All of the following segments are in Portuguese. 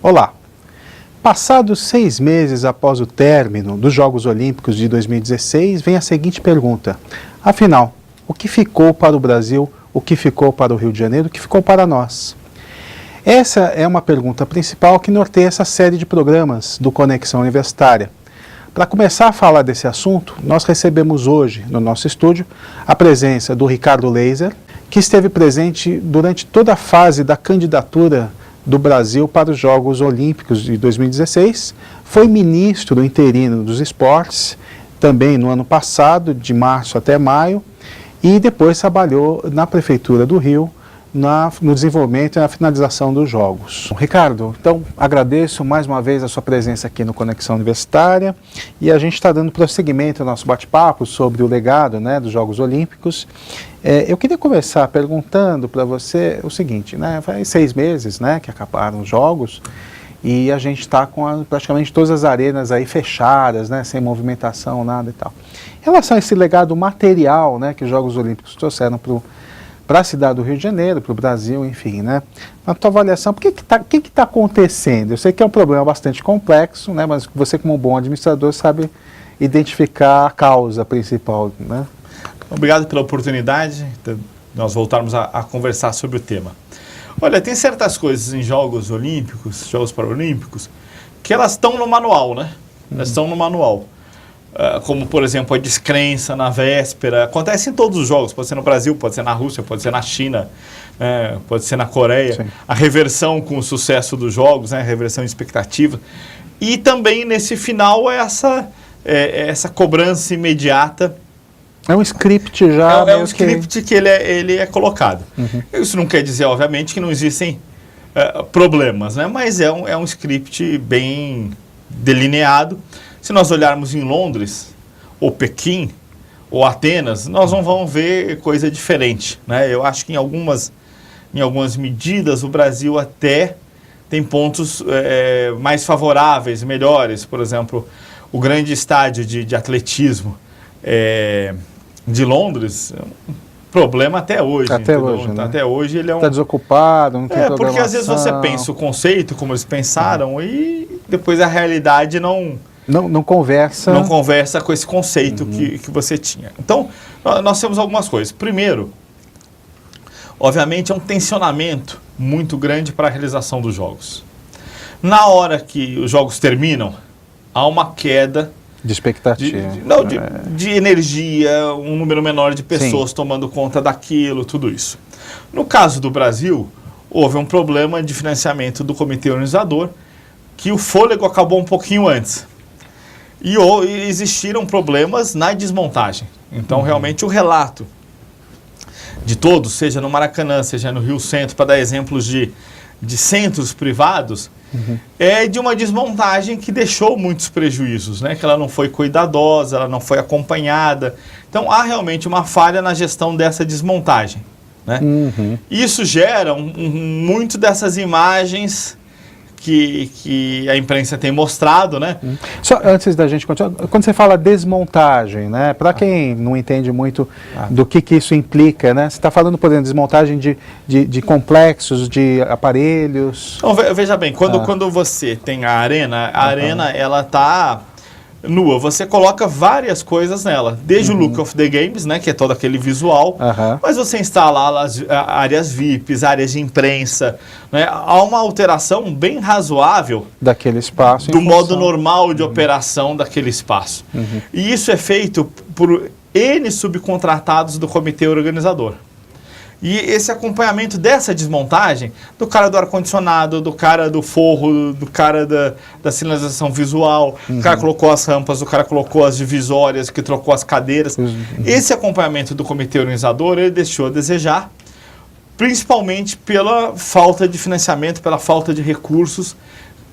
Olá! Passados 6 meses após o término dos Jogos Olímpicos de 2016, vem a seguinte pergunta. Afinal, o que ficou para o Brasil, o que ficou para o Rio de Janeiro, o que ficou para nós? Essa é uma pergunta principal que norteia essa série de programas do Conexão Universitária. Para começar a falar desse assunto, nós recebemos hoje, no nosso estúdio, a presença do Ricardo Leyser, que esteve presente durante toda a fase da candidatura do Brasil para os Jogos Olímpicos de 2016, foi ministro interino dos esportes, também no ano passado, de março até maio, e depois trabalhou na Prefeitura do Rio, no desenvolvimento e na finalização dos Jogos. Ricardo, então agradeço mais uma vez a sua presença aqui no Conexão Universitária e a gente está dando prosseguimento ao nosso bate-papo sobre o legado, dos Jogos Olímpicos. Eu queria começar perguntando para você o seguinte, faz 6 meses que acabaram os Jogos e a gente está com praticamente todas as arenas aí fechadas, sem movimentação, nada e tal. Em relação a esse legado material que os Jogos Olímpicos trouxeram para a cidade do Rio de Janeiro, para o Brasil, enfim, na tua avaliação, o que está acontecendo? Eu sei que é um problema bastante complexo, mas você como um bom administrador sabe identificar a causa principal, Obrigado pela oportunidade de nós voltarmos a conversar sobre o tema. Olha, tem certas coisas em Jogos Olímpicos, Jogos Paralímpicos, que elas estão no manual, Elas estão no manual. Como, por exemplo, a descrença na véspera. Acontece em todos os jogos, pode ser no Brasil, pode ser na Rússia, pode ser na China, pode ser na Coreia. Sim. A reversão com o sucesso dos jogos, a reversão de expectativa. E também, nesse final, essa cobrança imediata. É um script já. É um script que ele é colocado. Isso não quer dizer, obviamente, que não existem problemas, mas é um script bem delineado. Se nós olharmos em Londres, ou Pequim, ou Atenas, nós não vamos ver coisa diferente. Eu acho que em algumas medidas o Brasil até tem pontos mais favoráveis, melhores. Por exemplo, o grande estádio de atletismo de Londres, problema até hoje. Até hoje ele é um... Está desocupado, não tem programação. Porque às vezes você pensa o conceito, como eles pensaram, e depois a realidade não conversa. Não conversa com esse conceito que você tinha. Então, nós temos algumas coisas. Primeiro, obviamente, é um tensionamento muito grande para a realização dos jogos. Na hora que os jogos terminam, há uma queda de expectativa. De energia, um número menor de pessoas tomando conta daquilo, tudo isso. No caso do Brasil, houve um problema de financiamento do comitê organizador, que o fôlego acabou um pouquinho antes. E existiram problemas na desmontagem. Então, realmente, o relato de todos, seja no Maracanã, seja no Rio Centro, para dar exemplos de centros privados, é de uma desmontagem que deixou muitos prejuízos, que ela não foi cuidadosa, ela não foi acompanhada. Então, há realmente uma falha na gestão dessa desmontagem. Isso gera muito dessas imagens que a imprensa tem mostrado, Só antes da gente continuar, quando você fala desmontagem, para quem não entende muito do que isso implica, você está falando, por exemplo, desmontagem de complexos, de aparelhos... Então, veja bem, quando você tem a arena ela está nua, você coloca várias coisas nela, desde o look of the games, que é todo aquele visual, mas você instala as áreas VIPs, áreas de imprensa, há uma alteração bem razoável daquele espaço, do modo normal de operação daquele espaço. E isso é feito por N subcontratados do comitê organizador. E esse acompanhamento dessa desmontagem, do cara do ar-condicionado, do cara do forro, do cara da sinalização visual, o cara colocou as rampas, o cara colocou as divisórias, que trocou as cadeiras. Esse acompanhamento do comitê organizador, ele deixou a desejar, principalmente pela falta de financiamento, pela falta de recursos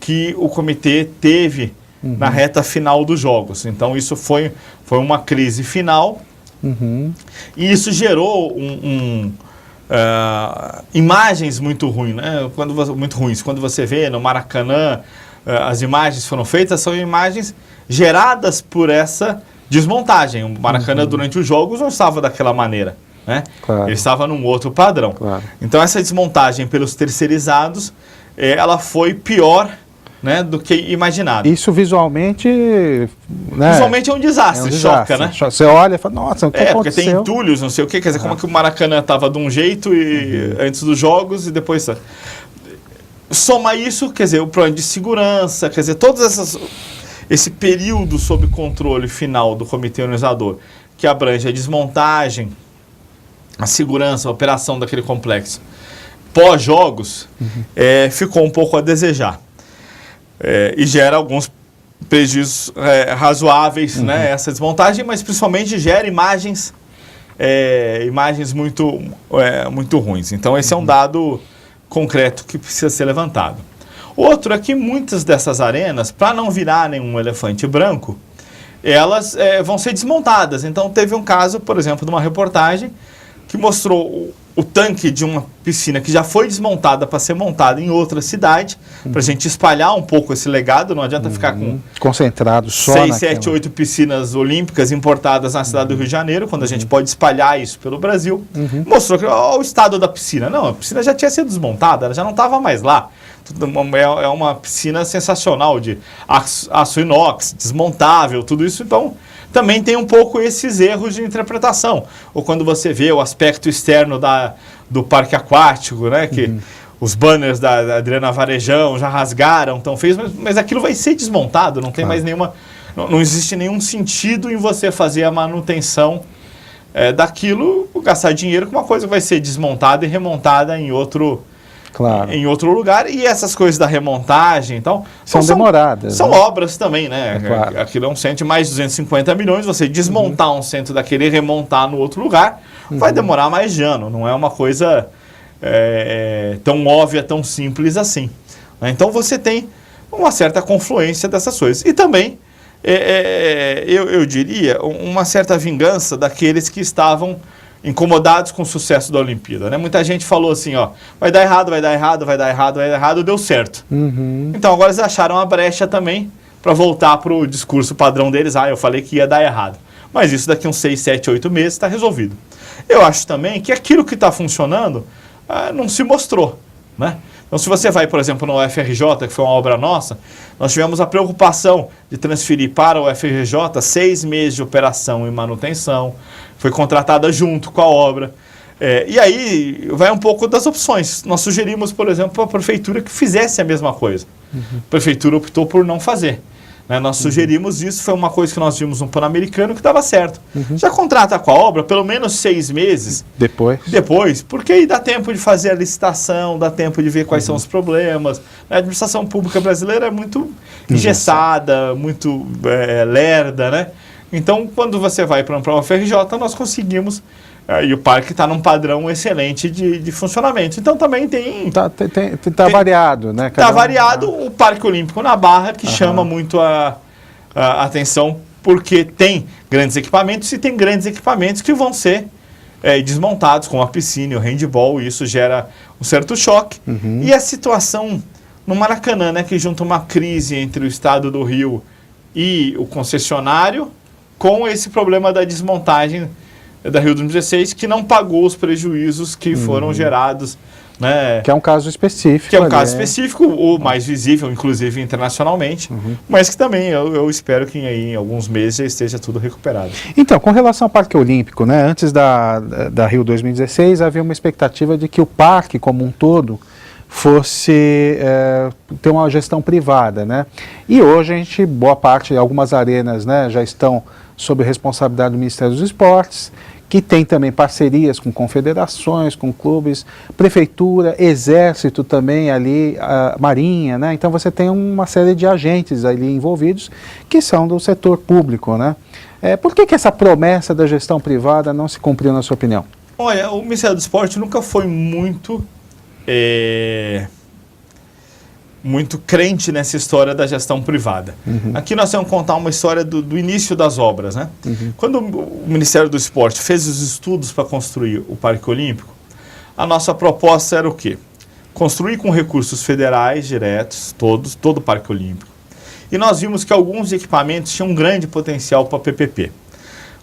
que o comitê teve na reta final dos jogos. Então, isso foi uma crise final e isso gerou imagens muito ruins, muito ruins. Quando você vê no Maracanã, as imagens foram feitas, são imagens geradas por essa desmontagem. O Maracanã, durante os jogos, não estava daquela maneira. Claro. Ele estava num outro padrão. Claro. Então, essa desmontagem pelos terceirizados, ela foi pior né, do que imaginado. Isso visualmente... Né, visualmente é um desastre, choca, né? Você olha e fala, nossa, o que aconteceu? Porque tem entulhos, não sei o quê, quer dizer, como que o Maracanã estava de um jeito e, antes dos jogos e depois... Soma isso, quer dizer, o problema de segurança, quer dizer, esse período sob controle final do comitê organizador, que abrange a desmontagem, a segurança, a operação daquele complexo, pós-jogos, ficou um pouco a desejar. E gera alguns prejuízos razoáveis, né, essa desmontagem, mas principalmente gera imagens muito ruins. Então esse é um dado concreto que precisa ser levantado. Outro é que muitas dessas arenas, para não virar nenhum elefante branco, elas vão ser desmontadas. Então teve um caso, por exemplo, de uma reportagem que mostrou o tanque de uma piscina que já foi desmontada para ser montada em outra cidade, para a gente espalhar um pouco esse legado, não adianta ficar com concentrado só 6, 7, 8 piscinas olímpicas importadas na cidade do Rio de Janeiro, quando a gente pode espalhar isso pelo Brasil. Mostrou que o estado da piscina. Não, a piscina já tinha sido desmontada, ela já não estava mais lá. É uma piscina sensacional de aço inox, desmontável, tudo isso, então também tem um pouco esses erros de interpretação. Ou quando você vê o aspecto externo do parque aquático, né, que os banners da Adriana Varejão já rasgaram, tão feios, mas aquilo vai ser desmontado, não tem mais nenhuma... Não existe nenhum sentido em você fazer a manutenção daquilo, gastar dinheiro com uma coisa que vai ser desmontada e remontada em outro lugar. E essas coisas da remontagem, então... São demoradas. São obras também, né? Claro. Aquilo é um centro de mais de 250 milhões. Você desmontar um centro daquele e remontar no outro lugar, vai demorar mais de ano. Não é uma coisa tão óbvia, tão simples assim. Né? Então você tem uma certa confluência dessas coisas. E também, eu diria, uma certa vingança daqueles que estavam incomodados com o sucesso da Olimpíada, né? Muita gente falou assim, vai dar errado, vai dar errado, vai dar errado, vai dar errado, deu certo. Então agora eles acharam a brecha também para voltar para o discurso padrão deles, eu falei que ia dar errado. Mas isso daqui uns 6, 7, 8 meses está resolvido. Eu acho também que aquilo que está funcionando não se mostrou, né? Então, se você vai, por exemplo, no UFRJ, que foi uma obra nossa, nós tivemos a preocupação de transferir para o UFRJ 6 meses de operação e manutenção, foi contratada junto com a obra. E aí vai um pouco das opções. Nós sugerimos, por exemplo, para a prefeitura que fizesse a mesma coisa. A prefeitura optou por não fazer. Nós sugerimos isso, foi uma coisa que nós vimos no Pan-Americano que dava certo. Já contrata com a obra pelo menos 6 meses. Depois, porque aí dá tempo de fazer a licitação, dá tempo de ver quais são os problemas. A administração pública brasileira é muito engessada, muito lerda, né? Então, quando você vai para o UFRJ, nós conseguimos... e o parque está num padrão excelente de funcionamento. Então também tem... Está variado, né? Está variado o Parque Olímpico na Barra, que chama muito a atenção, porque tem grandes equipamentos e tem grandes equipamentos que vão ser desmontados, como a piscina e o handball, e isso gera um certo choque. E a situação no Maracanã, né, que junta uma crise entre o estado do Rio e o concessionário, com esse problema da desmontagem da Rio 2016, que não pagou os prejuízos que foram gerados. Né? Que é um caso específico. Que é um caso específico, o mais visível, inclusive internacionalmente, mas que também eu espero que em alguns meses já esteja tudo recuperado. Então, com relação ao Parque Olímpico, né, antes da Rio 2016, havia uma expectativa de que o parque como um todo fosse ter uma gestão privada, né? E hoje a gente, boa parte, algumas arenas, né, já estão sob responsabilidade do Ministério dos Esportes, que tem também parcerias com confederações, com clubes, prefeitura, exército também ali, marinha, né? Então você tem uma série de agentes ali envolvidos que são do setor público, né? Por que essa promessa da gestão privada não se cumpriu, na sua opinião? Olha, o Ministério do Esporte nunca foi muito crente nessa história da gestão privada. Aqui nós vamos contar uma história do início das obras, né? Quando o Ministério do Esporte fez os estudos para construir o Parque Olímpico, a nossa proposta era o quê? Construir com recursos federais diretos, todo o Parque Olímpico. E nós vimos que alguns equipamentos tinham um grande potencial para PPP,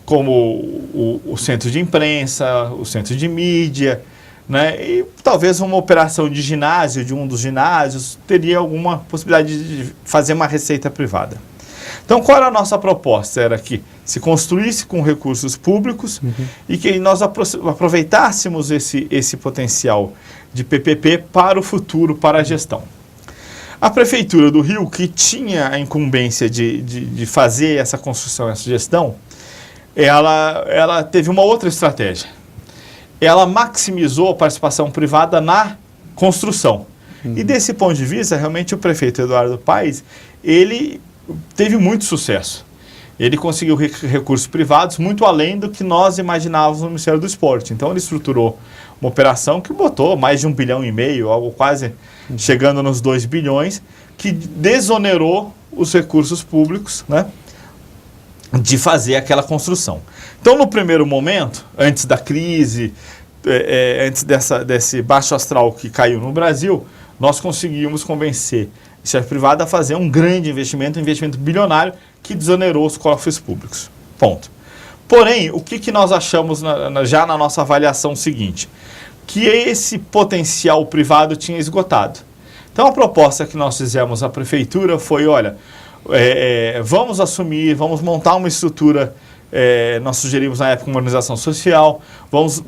como o centro de imprensa, o centro de mídia, né? E talvez uma operação de ginásio, de um dos ginásios, teria alguma possibilidade de fazer uma receita privada. Então, qual era a nossa proposta? Era que se construísse com recursos públicos e que nós aproveitássemos esse potencial de PPP para o futuro, para a gestão. A Prefeitura do Rio, que tinha a incumbência de fazer essa construção, essa gestão, ela teve uma outra estratégia. Ela maximizou a participação privada na construção. E desse ponto de vista, realmente o prefeito Eduardo Paes, ele teve muito sucesso. Ele conseguiu recursos privados muito além do que nós imaginávamos no Ministério do Esporte. Então ele estruturou uma operação que botou mais de 1,5 bilhão, algo quase chegando nos 2 bilhões, que desonerou os recursos públicos, né, de fazer aquela construção. Então, no primeiro momento, antes da crise, antes desse baixo astral que caiu no Brasil, nós conseguimos convencer a iniciativa privada a fazer um grande investimento, um investimento bilionário, que desonerou os cofres públicos. Ponto. Porém, o que nós achamos já na nossa avaliação seguinte? Que esse potencial privado tinha esgotado. Então, a proposta que nós fizemos à prefeitura foi, olha, vamos assumir, vamos montar uma estrutura, nós sugerimos na época uma organização social, vamos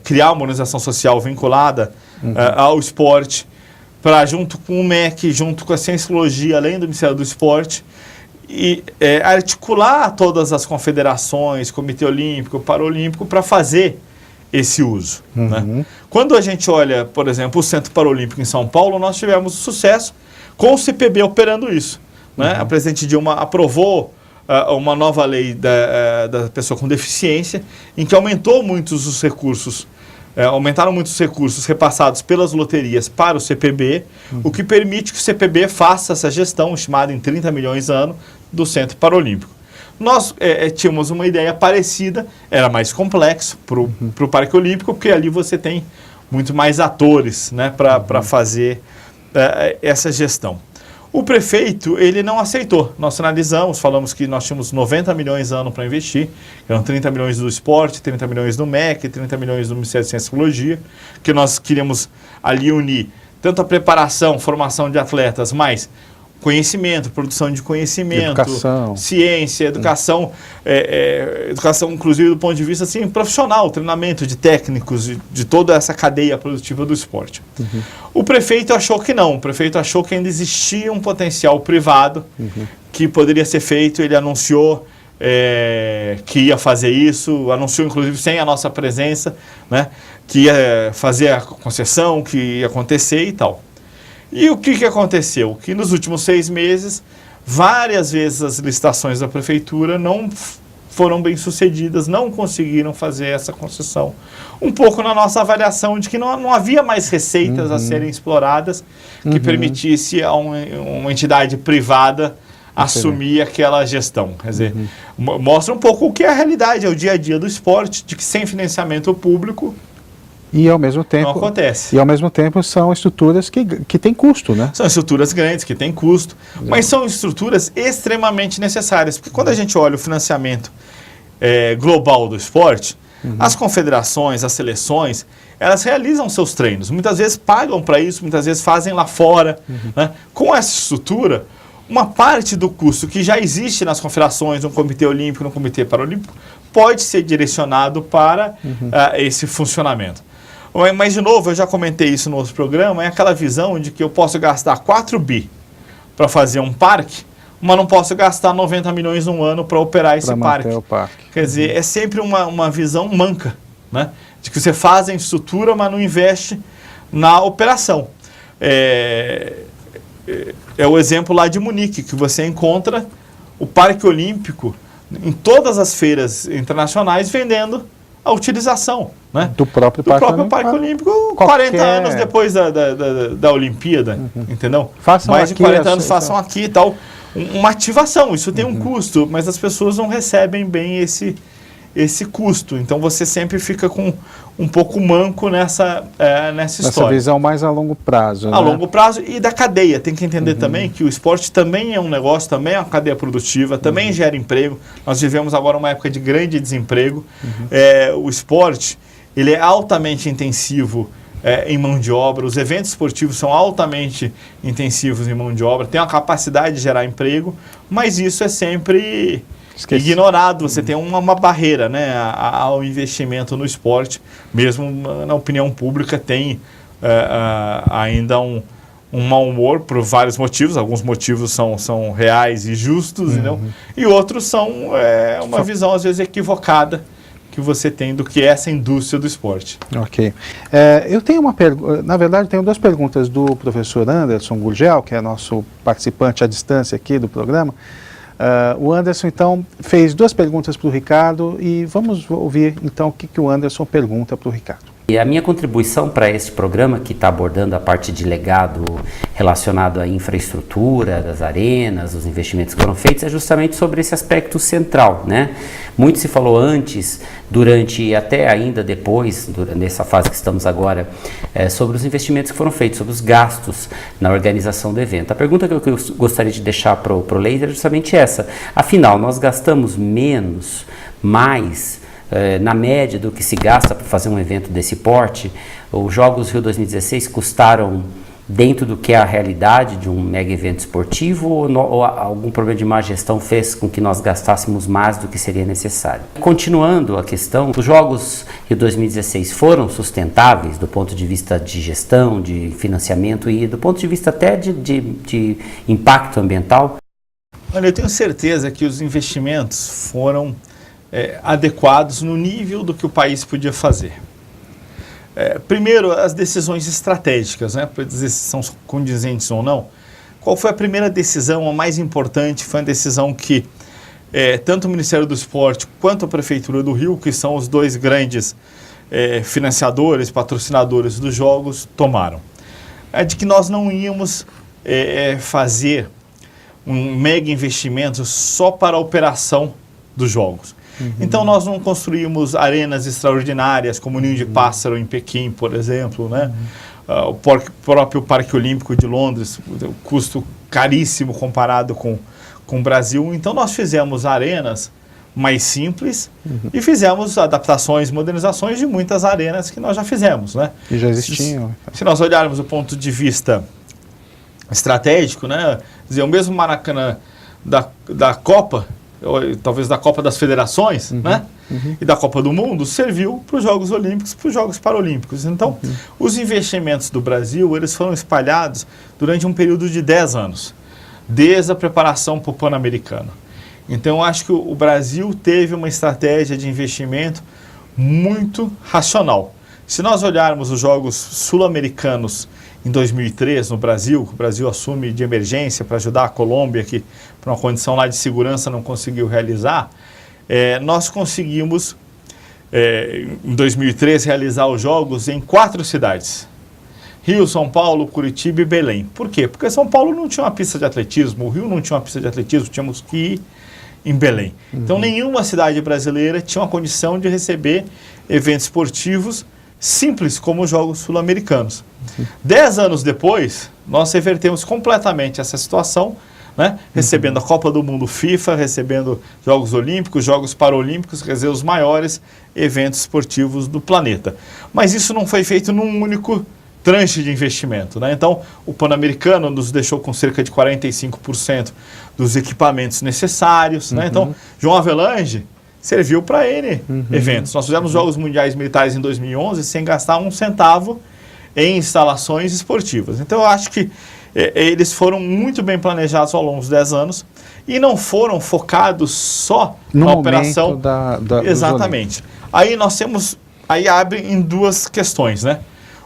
criar uma organização social vinculada ao esporte, para junto com o MEC, junto com a Cienciologia, além do Ministério do Esporte, e articular todas as confederações, Comitê Olímpico, Paralímpico, para fazer esse uso. Né? Quando a gente olha, por exemplo, o Centro Paralímpico em São Paulo, nós tivemos sucesso com o CPB operando isso. Né? A presidente Dilma aprovou uma nova lei da pessoa com deficiência, em que aumentou muitos os recursos, aumentaram muitos recursos repassados pelas loterias para o CPB, o que permite que o CPB faça essa gestão, estimada em 30 milhões ano, do Centro Paralímpico. Nós tínhamos uma ideia parecida, era mais complexo para o Parque Olímpico, porque ali você tem muito mais atores, né, para fazer essa gestão. O prefeito, ele não aceitou. Nós analisamos, falamos que nós tínhamos 90 milhões ano para investir, eram 30 milhões do esporte, 30 milhões do MEC, 30 milhões do Ministério de Ciência e Tecnologia, que nós queríamos ali unir tanto a preparação, formação de atletas, mas conhecimento, produção de conhecimento, educação, ciência, educação, educação inclusive do ponto de vista assim, profissional, treinamento de técnicos, de toda essa cadeia produtiva do esporte. O prefeito achou que não, o prefeito achou que ainda existia um potencial privado que poderia ser feito, ele anunciou que ia fazer isso, anunciou inclusive sem a nossa presença, né, que ia fazer a concessão, que ia acontecer e tal. E o que aconteceu? Que nos últimos 6 meses, várias vezes as licitações da prefeitura não foram bem sucedidas, não conseguiram fazer essa concessão. Um pouco na nossa avaliação de que não havia mais receitas a serem exploradas que permitisse a uma entidade privada assumir aquela gestão. Quer dizer, mostra um pouco o que é a realidade, é o dia a dia do esporte, de que sem financiamento público e ao mesmo tempo, não acontece. E ao mesmo tempo são estruturas que têm custo, né? São estruturas grandes, que têm custo, mas são estruturas extremamente necessárias. Porque quando a gente olha o financiamento global do esporte, as confederações, as seleções, elas realizam seus treinos. Muitas vezes pagam para isso, muitas vezes fazem lá fora. Né? Com essa estrutura, uma parte do custo que já existe nas confederações, no Comitê Olímpico, no Comitê Paralímpico, pode ser direcionado para esse funcionamento. Mas, de novo, eu já comentei isso no outro programa, é aquela visão de que eu posso gastar 4 bi para fazer um parque, mas não posso gastar 90 milhões um ano para operar esse parque. Quer dizer, é sempre uma visão manca, né? De que você faz a estrutura, mas não investe na operação. É o exemplo lá de Munique, que você encontra o Parque Olímpico em todas as feiras internacionais vendendo a utilização, né, do próprio Parque Olímpico 40 anos depois da Olimpíada, entendeu? Mais de 40 anos façam aqui e tal. Uma ativação, isso tem um custo, mas as pessoas não recebem bem esse custo. Então você sempre fica com um pouco manco nessa história. Essa visão mais a longo prazo. A longo prazo e da cadeia. Tem que entender também que o esporte também é um negócio, também é uma cadeia produtiva, também gera emprego. Nós vivemos agora uma época de grande desemprego. O esporte, ele é altamente intensivo em mão de obra, os eventos esportivos são altamente intensivos em mão de obra, tem a capacidade de gerar emprego, mas isso é sempre ignorado, você tem uma barreira, né, ao investimento no esporte, mesmo na opinião pública tem ainda um mau humor por vários motivos, alguns motivos são reais e justos, não? E outros são uma visão às vezes equivocada que você tem do que é essa indústria do esporte. Ok. Eu tenho na verdade, tenho duas perguntas do professor Anderson Gurgel, que é nosso participante à distância aqui do programa. O Anderson, então, fez duas perguntas para o Ricardo e vamos ouvir, então, o que o Anderson pergunta para o Ricardo. E a minha contribuição para este programa, que está abordando a parte de legado relacionado à infraestrutura das arenas, os investimentos que foram feitos, é justamente sobre esse aspecto central, né? Muito se falou antes, durante e até ainda depois, nessa fase que estamos agora, sobre os investimentos que foram feitos, sobre os gastos na organização do evento. A pergunta que eu gostaria de deixar para o Leiser é justamente essa. Afinal, nós gastamos menos, mais, na média do que se gasta para fazer um evento desse porte? Os Jogos Rio 2016 custaram dentro do que é a realidade de um mega evento esportivo ou algum problema de má gestão fez com que nós gastássemos mais do que seria necessário? Continuando a questão, os Jogos Rio 2016 foram sustentáveis do ponto de vista de gestão, de financiamento e do ponto de vista até de impacto ambiental? Olha, eu tenho certeza que os investimentos foram adequados no nível do que o país podia fazer. Primeiro, as decisões estratégicas, né, para dizer se são condizentes ou não. Qual foi a primeira decisão, a mais importante? Foi a decisão que tanto o Ministério do Esporte quanto a Prefeitura do Rio, que são os dois grandes financiadores, patrocinadores dos Jogos, tomaram. De que nós não íamos fazer um mega investimento só para a operação dos Jogos. Então nós não construímos arenas extraordinárias como o Ninho de Pássaro em Pequim, por exemplo, né? O próprio Parque Olímpico de Londres, o custo caríssimo comparado com o Brasil. Então nós fizemos arenas mais simples e fizemos adaptações, modernizações de muitas arenas que nós já fizemos, né? E já existiam. Se nós olharmos do ponto de vista estratégico, né? Dizer, o mesmo Maracanã da Copa, talvez da Copa das Federações, né? E da Copa do Mundo, serviu para os Jogos Olímpicos, para os Jogos Paralímpicos. Então, os investimentos do Brasil, eles foram espalhados durante um período de 10 anos, desde a preparação para o Pan-Americano. Então, eu acho que o Brasil teve uma estratégia de investimento muito racional. Se nós olharmos os Jogos Sul-Americanos em 2003, no Brasil, o Brasil assume de emergência para ajudar a Colômbia, que por uma condição lá de segurança não conseguiu realizar, nós conseguimos, em 2003, realizar os Jogos em 4 cidades. Rio, São Paulo, Curitiba e Belém. Por quê? Porque São Paulo não tinha uma pista de atletismo, o Rio não tinha uma pista de atletismo, tínhamos que ir em Belém. Então, nenhuma cidade brasileira tinha uma condição de receber eventos esportivos simples como os Jogos Sul-Americanos. 10 anos depois, nós revertemos completamente essa situação, né? Recebendo a Copa do Mundo FIFA, recebendo Jogos Olímpicos, Jogos Paralímpicos, quer dizer, os maiores eventos esportivos do planeta. Mas isso não foi feito num único tranche de investimento, né? Então, o Pan-Americano nos deixou com cerca de 45% dos equipamentos necessários, né? Então, João Avelange serviu para N eventos. Nós fizemos Jogos Mundiais Militares em 2011 sem gastar um centavo em instalações esportivas. Então, eu acho que eles foram muito bem planejados ao longo dos 10 anos e não foram focados só na operação. Exatamente. Aí nós temos, aí abre em duas questões, né?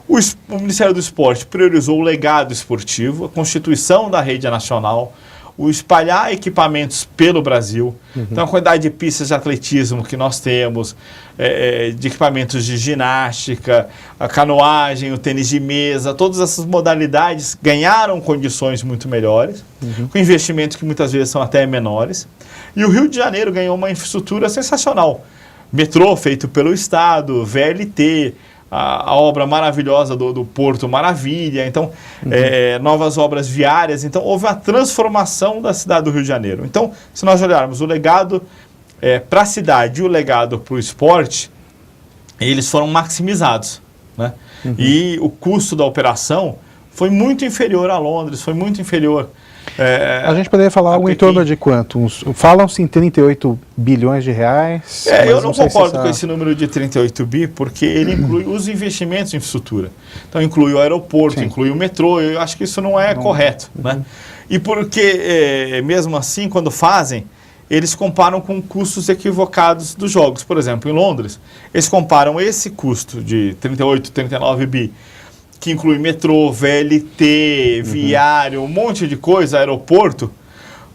O Ministério do Esporte priorizou o legado esportivo, a constituição da rede nacional, o espalhar equipamentos pelo Brasil. Então, a quantidade de pistas de atletismo que nós temos, de equipamentos de ginástica, a canoagem, o tênis de mesa, todas essas modalidades ganharam condições muito melhores, com investimentos que muitas vezes são até menores. E o Rio de Janeiro ganhou uma infraestrutura sensacional. Metrô feito pelo Estado, VLT, a obra maravilhosa do Porto Maravilha, então, novas obras viárias. Então, houve uma transformação da cidade do Rio de Janeiro. Então, se nós olharmos o legado para a cidade e o legado para o esporte, eles foram maximizados, né? E o custo da operação foi muito inferior a Londres, foi muito inferior. A gente poderia falar algo em torno de quanto? Falam-se em 38 bilhões de reais. Eu não concordo com esse número de 38 bi, porque ele inclui os investimentos em infraestrutura. Então, inclui o aeroporto, inclui o metrô. Eu acho que isso não é correto, né? E porque, mesmo assim, quando fazem, eles comparam com custos equivocados dos jogos. Por exemplo, em Londres, eles comparam esse custo de 38, 39 bi, que inclui metrô, VLT, viário, um monte de coisa, aeroporto,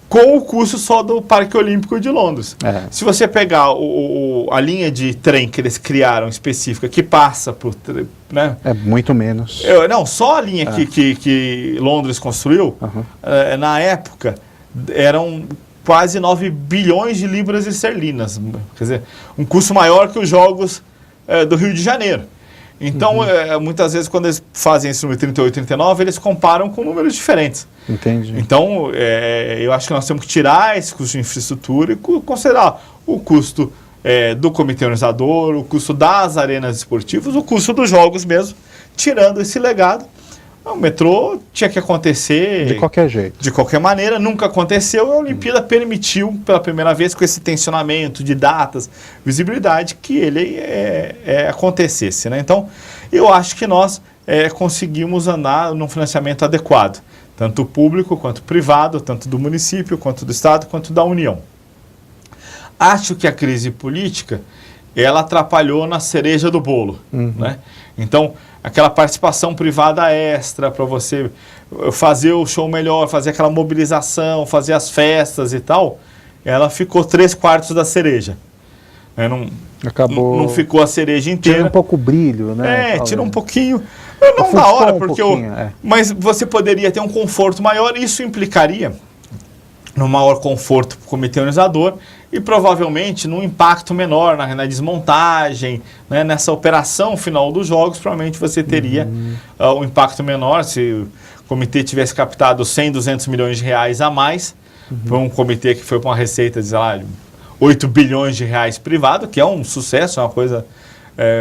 com o custo só do Parque Olímpico de Londres. Se você pegar a linha de trem que eles criaram específica, que passa por... né? É muito menos. Não, só a linha que Londres construiu, na época, eram quase 9 bilhões de libras esterlinas. Quer dizer, um custo maior que os Jogos do Rio de Janeiro. Então, muitas vezes, quando eles fazem esse número 38, 39, eles comparam com números diferentes. Entendi. Então, eu acho que nós temos que tirar esse custo de infraestrutura e considerar o custo do comitê organizador, o custo das arenas esportivas, o custo dos jogos mesmo, tirando esse legado. O metrô tinha que acontecer... de qualquer jeito. De qualquer maneira, nunca aconteceu. A Olimpíada permitiu, pela primeira vez, com esse tensionamento de datas, visibilidade, que ele acontecesse, né? Então, eu acho que nós conseguimos andar num financiamento adequado, tanto público quanto privado, tanto do município, quanto do Estado, quanto da União. Acho que a crise política, ela atrapalhou na cereja do bolo, né? Então, aquela participação privada extra para você fazer o show melhor, fazer aquela mobilização, fazer as festas e tal, ela ficou 3/4 da cereja. Acabou. Não ficou a cereja inteira. Tira um pouco o brilho, né? Tira um pouquinho. Não da hora, porque mas você poderia ter um conforto maior. Isso implicaria no maior conforto para o comitê organizador e provavelmente num impacto menor na desmontagem, né, nessa operação final dos jogos, provavelmente você teria um impacto menor se o comitê tivesse captado 100, 200 milhões de reais a mais, para um comitê que foi com uma receita de, sei lá, 8 bilhões de reais privado, que é um sucesso, é uma coisa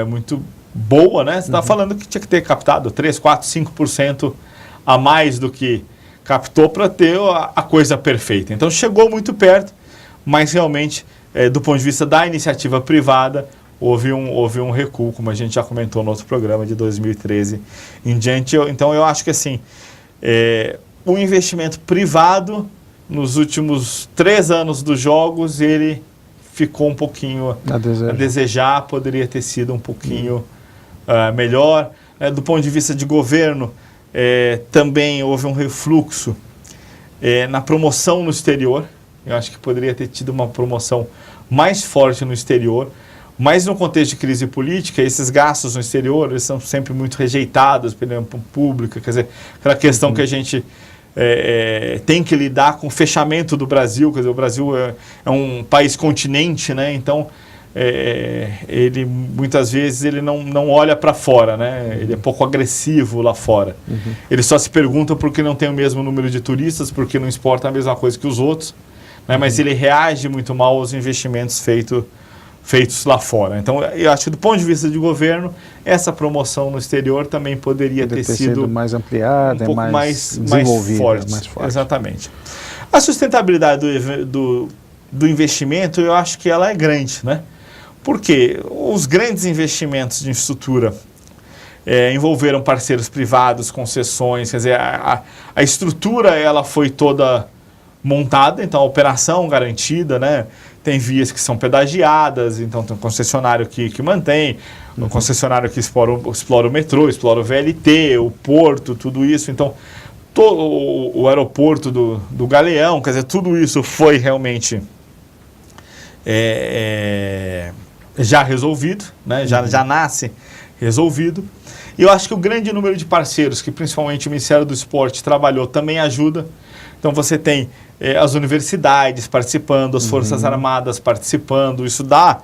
muito boa, né? Você está falando que tinha que ter captado 3, 4, 5% a mais do que captou para ter a coisa perfeita. Então chegou muito perto, mas realmente, do ponto de vista da iniciativa privada, houve um recuo, como a gente já comentou no outro programa de 2013 em diante. Então eu acho que assim, o investimento privado nos últimos 3 anos dos jogos, ele ficou um pouquinho a desejar, poderia ter sido um pouquinho melhor. Do ponto de vista de governo, também houve um refluxo na promoção no exterior. Eu acho que poderia ter tido uma promoção mais forte no exterior, mas no contexto de crise política, esses gastos no exterior, eles são sempre muito rejeitados pela opinião pública. Quer dizer, aquela questão que a gente tem que lidar com o fechamento do Brasil. Quer dizer, o Brasil é um país continente, né? Então, ele muitas vezes ele não olha para fora, né? Ele é pouco agressivo lá fora. Ele só se pergunta por que não tem o mesmo número de turistas, porque não exporta a mesma coisa que os outros, né? Mas ele reage muito mal aos investimentos feitos lá fora. Então, eu acho que do ponto de vista de governo, essa promoção no exterior também poderia ter sido mais ampliada, um pouco mais forte. Mais forte. Exatamente. A sustentabilidade do investimento, eu acho que ela é grande, né? Porque os grandes investimentos de infraestrutura envolveram parceiros privados, concessões, quer dizer, a estrutura ela foi toda montada, então a operação garantida, né? Tem vias que são pedagiadas, então tem um concessionário que mantém, um concessionário que explora o metrô, explora o VLT, o porto, tudo isso. Então, o aeroporto do Galeão, quer dizer, tudo isso foi realmente já resolvido, né? Já nasce resolvido. E eu acho que o grande número de parceiros que principalmente o Ministério do Esporte trabalhou também ajuda. Então você tem as universidades participando, as Forças Armadas participando, isso dá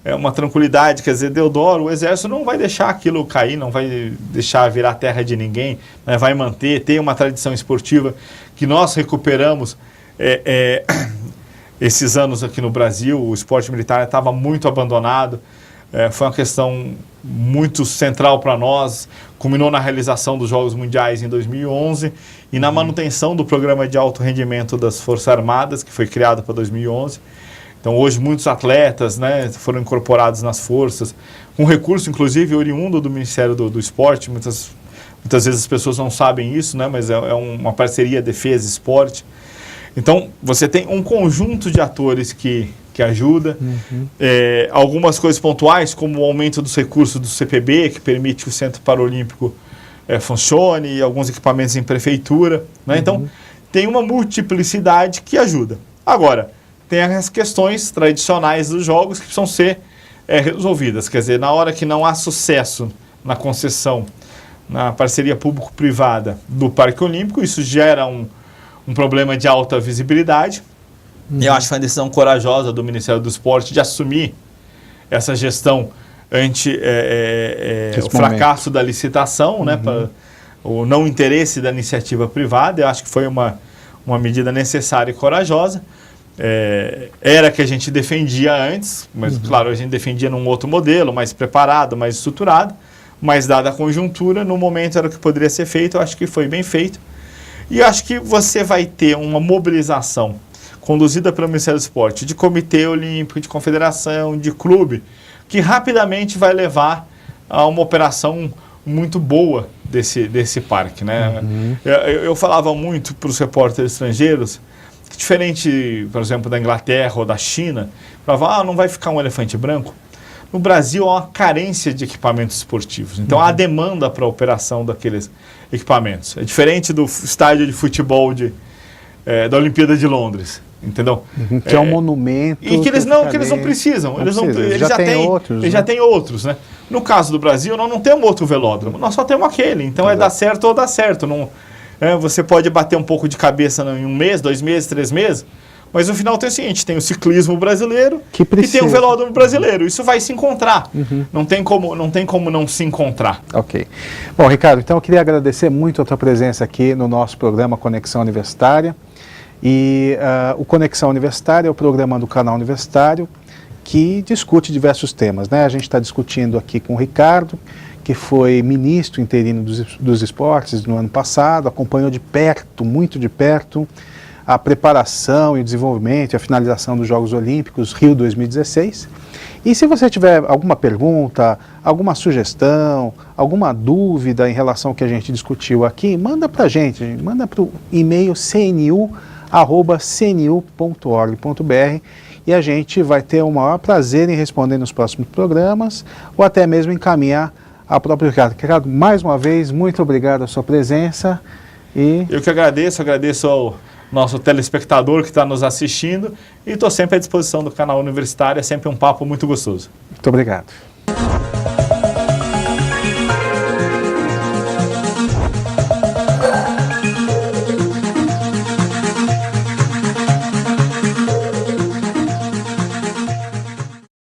uma tranquilidade. Quer dizer, Deodoro, o Exército não vai deixar aquilo cair, não vai deixar virar terra de ninguém, né? Vai manter, tem uma tradição esportiva que nós recuperamos esses anos aqui no Brasil. O esporte militar estava muito abandonado. foi uma questão muito central para nós, culminou na realização dos Jogos Mundiais em 2011 e na manutenção do programa de alto rendimento das Forças Armadas, que foi criado para 2011. Então, hoje, muitos atletas, né, foram incorporados nas forças, com recurso, inclusive, oriundo do Ministério do Esporte. Muitas vezes as pessoas não sabem isso, né, mas é uma parceria defesa e esporte. Então, você tem um conjunto de atores que ajuda. Algumas coisas pontuais, como o aumento dos recursos do CPB, que permite que o Centro Paralímpico funcione, e alguns equipamentos em prefeitura. Né? Então, tem uma multiplicidade que ajuda. Agora, tem as questões tradicionais dos jogos que precisam ser resolvidas. Quer dizer, na hora que não há sucesso na concessão, na parceria público-privada do Parque Olímpico, isso gera um problema de alta visibilidade. Eu acho que foi uma decisão corajosa do Ministério do Esporte de assumir essa gestão ante o fracasso da licitação, né, o não interesse da iniciativa privada. Eu acho que foi uma medida necessária e corajosa. Era que a gente defendia antes, mas claro, a gente defendia num outro modelo, mais preparado, mais estruturado, mas dada a conjuntura, no momento era o que poderia ser feito. Eu acho que foi bem feito. E eu acho que você vai ter uma mobilização conduzida pelo Ministério do Esporte, de comitê olímpico, de confederação, de clube, que rapidamente vai levar a uma operação muito boa desse parque. Né? Eu falava muito para os repórteres estrangeiros, que diferente, por exemplo, da Inglaterra ou da China, falava, não vai ficar um elefante branco. No Brasil há uma carência de equipamentos esportivos, então há demanda para a operação daqueles equipamentos. É diferente do estádio de futebol da Olimpíada de Londres. Entendeu? Que é um monumento. E que eles não precisam. Eles já têm outros, né? No caso do Brasil, nós não temos outro velódromo, nós só temos aquele. Então é dar certo ou dar certo. Não, você pode bater um pouco de cabeça em 1 mês, 2 meses, 3 meses, mas no final tem o seguinte: tem o ciclismo brasileiro e tem o velódromo brasileiro. Isso vai se encontrar. Não tem como não se encontrar. Ok. Bom, Ricardo, então eu queria agradecer muito a tua presença aqui no nosso programa Conexão Universitária. E o Conexão Universitária é o programa do canal universitário que discute diversos temas. Né? A gente está discutindo aqui com o Ricardo, que foi ministro interino dos esportes no ano passado, acompanhou de perto, muito de perto, a preparação e o desenvolvimento e a finalização dos Jogos Olímpicos Rio 2016. E se você tiver alguma pergunta, alguma sugestão, alguma dúvida em relação ao que a gente discutiu aqui, manda para a gente, manda para o e-mail cnu@cnu.org.br e a gente vai ter o maior prazer em responder nos próximos programas ou até mesmo encaminhar ao próprio Ricardo. Ricardo, mais uma vez, muito obrigado a sua presença. Eu que agradeço ao nosso telespectador que está nos assistindo e estou sempre à disposição do canal universitário, é sempre um papo muito gostoso. Muito obrigado.